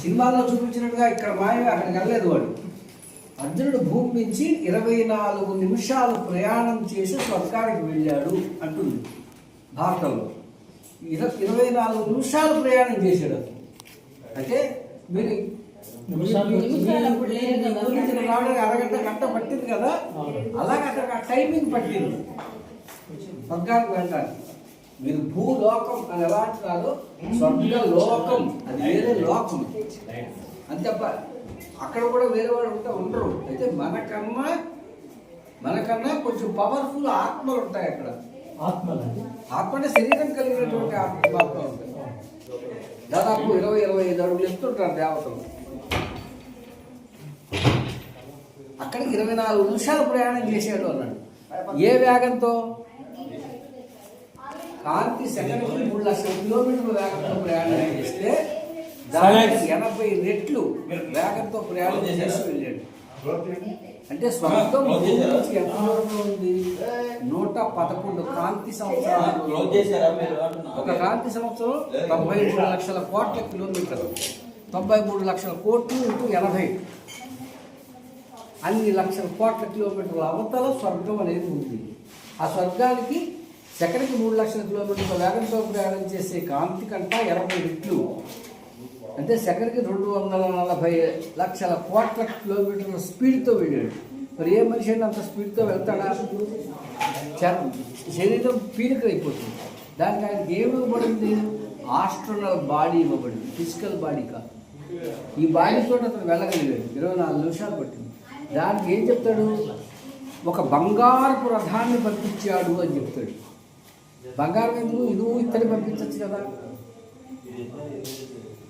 సినిమాలో చూపించినట్టుగా ఇక్కడ మాయ అక్కడికి వెళ్ళలేదు వాడు. అర్జునుడు భూమి నుంచి 24 నిమిషాలు ప్రయాణం చేసి స్వర్గానికి వెళ్ళాడు అంటుంది భారతంలో. 24 నిమిషాలు ప్రయాణం చేశాడు. అంటే మీరు రావడానికి అరగంట గంట పట్టింది కదా, అలాగే అక్కడ టైమింగ్ పట్టింది స్వర్గానికి వెళ్ళడానికి. మీరు భూలోకం అని ఎలా అంటున్నారో స్వర్గ లోకం అది వేరే లోకం అని తప్ప అక్కడ కూడా వేరే వాడు ఉంటే ఉండరు. అయితే మనకన్నా కొంచెం పవర్ఫుల్ ఆత్మలు ఉంటాయి అక్కడ. ఆత్మ అంటే శరీరం కలిగినటువంటి ఆత్మలు ఉంటాయి. దాదాపు 20-25 అడుగులు ఎత్తుంటారు దేవతలు. అక్కడికి 24 నిమిషాలు ప్రయాణం చేసాడు అన్నాడు. ఏ వేగంతో? కాంతి సెకండ్కి 3 లక్షల కిలోమీటర్ల వేగంతో ప్రయాణం చేస్తే దానికి 80 రెట్లు వేగంతో ప్రయాణం చేసి వెళ్ళాడు. అంటే స్వర్గం ఎంత దూరంలో ఉంది? 111 కాంతి సంవత్సరాలు. ఒక కాంతి సంవత్సరం 93 లక్షల కోట్ల కిలోమీటర్లు. 93 లక్షల కోట్లు ఇంటూ 80 అన్ని లక్షల కోట్ల కిలోమీటర్ల అవతల స్వర్గం అనేది ఉంది. ఆ స్వర్గానికి సెకండ్కి 3 లక్షల కిలోమీటర్ల వేగంతో ప్రయాణం చేసే కాంతి కంట 80 రెట్లు. అంటే సెకండ్కి 240 లక్షల కోట్ల కిలోమీటర్ల స్పీడ్తో వెళ్ళాడు. మరి ఏ మనిషి అంత స్పీడ్తో వెళ్తాడా? శరీరం పీలికైపోతుంది. దానికి ఆయనకి ఏమి ఇవ్వబడింది? ఆస్ట్రోనల్ బాడీ ఇవ్వబడింది, ఫిజికల్ బాడీ కాదు. ఈ బాడీతో అతను వెళ్ళగలిగాడు. 24 నిమిషాలు పట్టింది. దానికి ఏం చెప్తాడు? ఒక బంగారపు రథాన్ని పంపించాడు అని చెప్తాడు. బంగారం ఎందుకు? ఇనుము ఇత్తడి పంపించచ్చు కదా.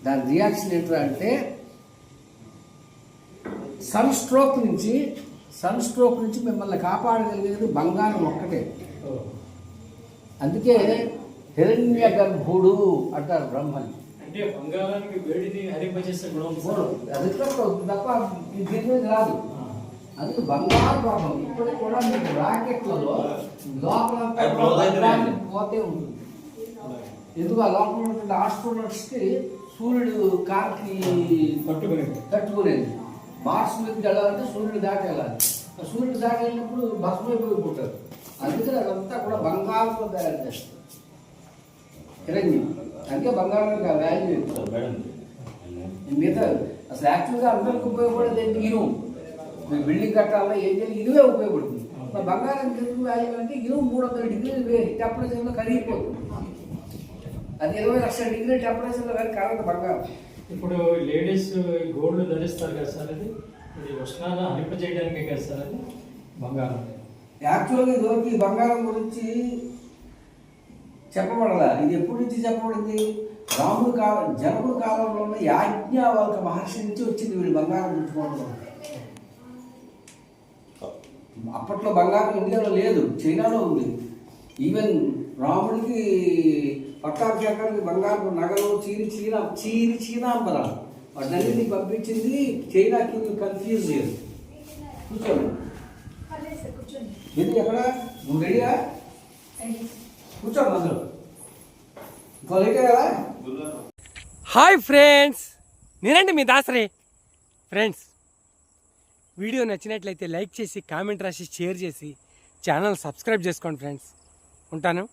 దాని రియాక్షన్ ఏంటంటే అంటే సన్ స్ట్రోక్ నుంచి మిమ్మల్ని కాపాడగలిగేది బంగారం ఒక్కటే. అందుకే హిరణ్య గర్భుడు అంటారు బ్రహ్మని. అంటే బంగారానికి వేడిని హరింపజేసే గుణం అది తప్ప దీని మీద రాదు. అందుకే బంగారు భాగం ఇప్పటికి కూడా మీకు రాకెట్లలో లోపల పోతే ఉంటుంది. ఎందుకు? ఆ లోపల ఉన్నటువంటి ఆస్ట్రోనట్స్కి సూర్యుడు కాకి తట్టుకునేది. మార్స్ మీదకి వెళ్ళాలంటే సూర్యుడు దాటి వెళ్ళాలి. సూర్యుడు దాటి వెళ్ళినప్పుడు భస్మైపోయిపోతారు. అందుకని అదంతా కూడా బంగారంతో తయారు చేస్తారు. హిరణ్యం అందుకే బంగారానికి ఆ వాల్యూ ఎక్కువ. మిగతా అసలు యాక్చువల్గా అందరికి ఉపయోగపడేది ఏంటి? ఇనుము. మీరు బిల్డింగ్ కట్టాలన్నా ఏం చేయాలి? ఇనువే ఉపయోగపడుతుంది. బంగారానికి ఎందుకు వాల్యూ అంటే ఇనుము 300 డిగ్రీలు టెంపరేచర్లో కరిగిపోతుంది. అది 20 లక్షల డిగ్రీ టెంపరేచర్లో కానీ కాదు బంగారం. ఇప్పుడు లేడీస్ గోల్డ్ ధరిస్తారు కదా సార్, అది ఉష్ణాన్ని హరింపజేయడానికే కదా సార్ అది బంగారం. యాక్చువల్గా ఇదివరకు ఈ బంగారం గురించి చెప్పబడాల. ఇది ఎప్పటి నుంచి చెప్పబడింది? రాముడు కాలం, జనకుడు కాలంలో ఉన్న యాజ్ఞవల్క మహర్షి నుంచి వచ్చింది వీళ్ళు బంగారం చుట్టుకోవడం. అప్పట్లో బంగారం ఇండియాలో లేదు, చైనాలో ఉంది. ఈవెన్ రాముడికి పట్టాభిషేకానికి బంగారు నగలు చీనాంబరాలు వాటిని పంపించింది చైనాకి. కన్ఫ్యూజ్ లేదు. కూర్చోండి. ఇది ఎక్కడ? నువ్వు రెడీగా కూర్చోండి అందరూ. ఇంకో లేటే కదా. హాయ్ ఫ్రెండ్స్, నేనండి మీ దాసరి. ఫ్రెండ్స్, వీడియో నచ్చినట్లయితే లైక్ చేసి, కామెంట్ రాసి, షేర్ చేసి ఛానల్ సబ్స్క్రైబ్ చేసుకోండి ఫ్రెండ్స్. ఉంటాను.